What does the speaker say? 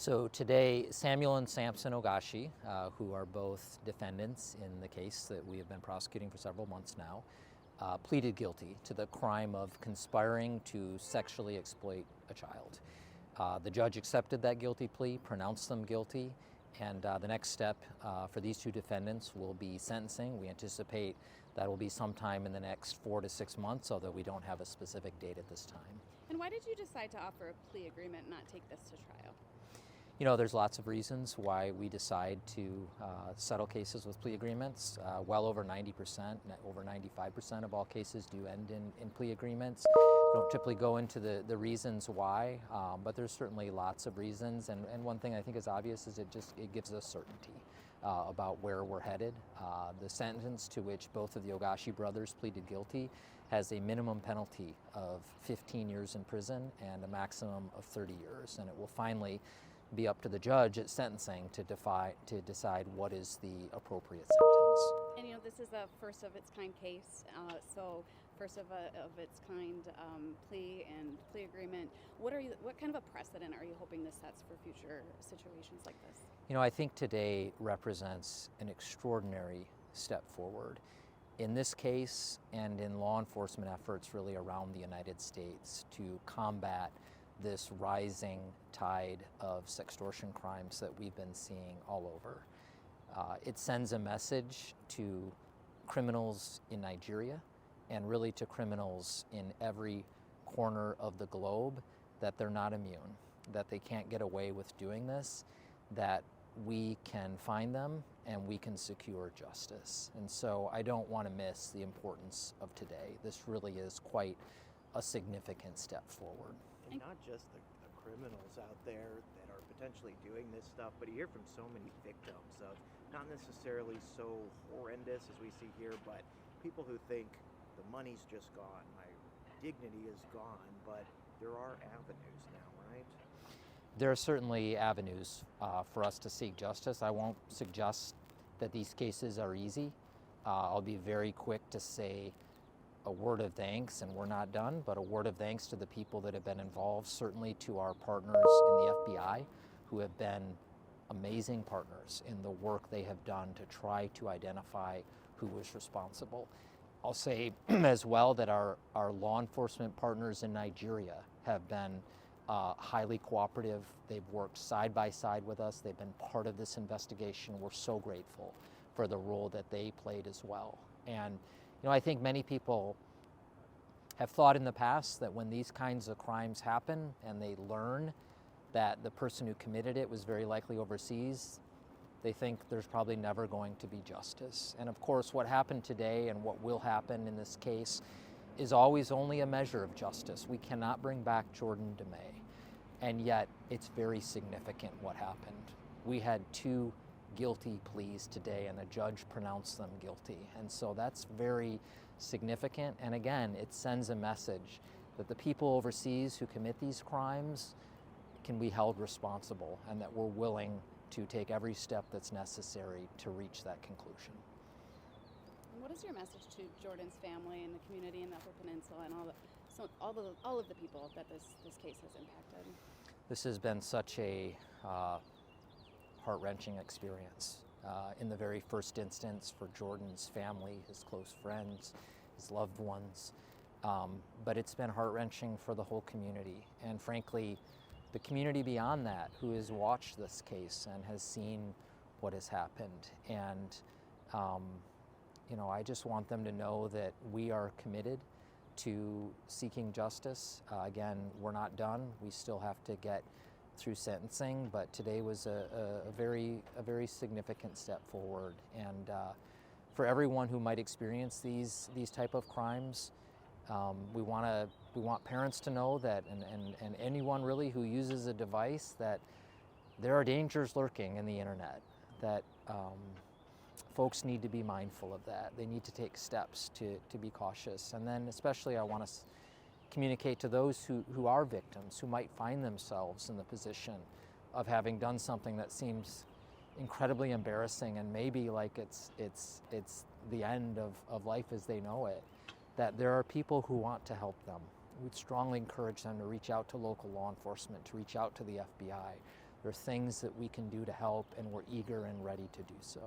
So today, Samuel and Samson Ogashi, who are both defendants in the case that we have been prosecuting for several months now, pleaded guilty to the crime of conspiring to sexually exploit a child. The judge accepted that guilty plea, pronounced them guilty, and the next step for these two defendants will be sentencing. We anticipate that will be sometime in the next 4 to 6 months, although we don't have a specific date at this time. And why did you decide to offer a plea agreement and not take this to trial? You know, there's lots of reasons why we decide to settle cases with plea agreements. Well over 90%, over 95% of all cases do end in plea agreements. We don't typically go into the reasons why, but there's certainly lots of reasons. And one thing I think is obvious is it gives us certainty about where we're headed. The sentence to which both of the Ogashi brothers pleaded guilty has a minimum penalty of 15 years in prison and a maximum of 30 years. And it will finally be up to the judge at sentencing to decide what is the appropriate sentence. And you know, this is a first of its kind case, so first of its kind plea and plea agreement. What kind of a precedent are you hoping this sets for future situations like this? You know, I think today represents an extraordinary step forward. In this case and in law enforcement efforts really around the United States to combat this rising tide of sextortion crimes that we've been seeing all over. It sends a message to criminals in Nigeria and really to criminals in every corner of the globe that they're not immune, that they can't get away with doing this, that we can find them and we can secure justice. And so I don't want to miss the importance of today. This really is quite a significant step forward. And not just the criminals out there that are potentially doing this stuff, but you hear from so many victims of not necessarily so horrendous as we see here, but people who think the money's just gone, my dignity is gone, but there are avenues now, right? There are certainly avenues for us to seek justice. I won't suggest that these cases are easy. I'll be very quick to say a word of thanks, and we're not done, but a word of thanks to the people that have been involved, certainly to our partners in the FBI, who have been amazing partners in the work they have done to try to identify who was responsible. I'll say as well that our law enforcement partners in Nigeria have been highly cooperative. They've worked side by side with us. They've been part of this investigation. We're so grateful for the role that they played as well. And you know, I think many people have thought in the past that when these kinds of crimes happen and they learn that the person who committed it was very likely overseas, they think there's probably never going to be justice. And of course, what happened today and what will happen in this case is always only a measure of justice. We cannot bring back Jordan DeMay, and yet it's very significant what happened. We had 2 guilty pleas today and a judge pronounced them guilty. And so that's very significant. And again, it sends a message that the people overseas who commit these crimes can be held responsible and that we're willing to take every step that's necessary to reach that conclusion. And what is your message to Jordan's family and the community in the Upper Peninsula and all of the people that this case has impacted? This has been such a heart-wrenching experience. In the very first instance for Jordan's family, his close friends, his loved ones, but it's been heart-wrenching for the whole community, and frankly, the community beyond that who has watched this case and has seen what has happened. And you know, I just want them to know that we are committed to seeking justice. Again, we're not done. We still have to get through sentencing, but today was a very significant step forward. And for everyone who might experience these type of crimes, we want parents to know that, and anyone really who uses a device, that there are dangers lurking in the internet, that folks need to be mindful of that. They need to take steps to be cautious. And then especially I want to communicate to those who are victims, who might find themselves in the position of having done something that seems incredibly embarrassing and maybe like it's the end of life as they know it, that there are people who want to help them. We'd strongly encourage them to reach out to local law enforcement, to reach out to the FBI. There are things that we can do to help, and we're eager and ready to do so.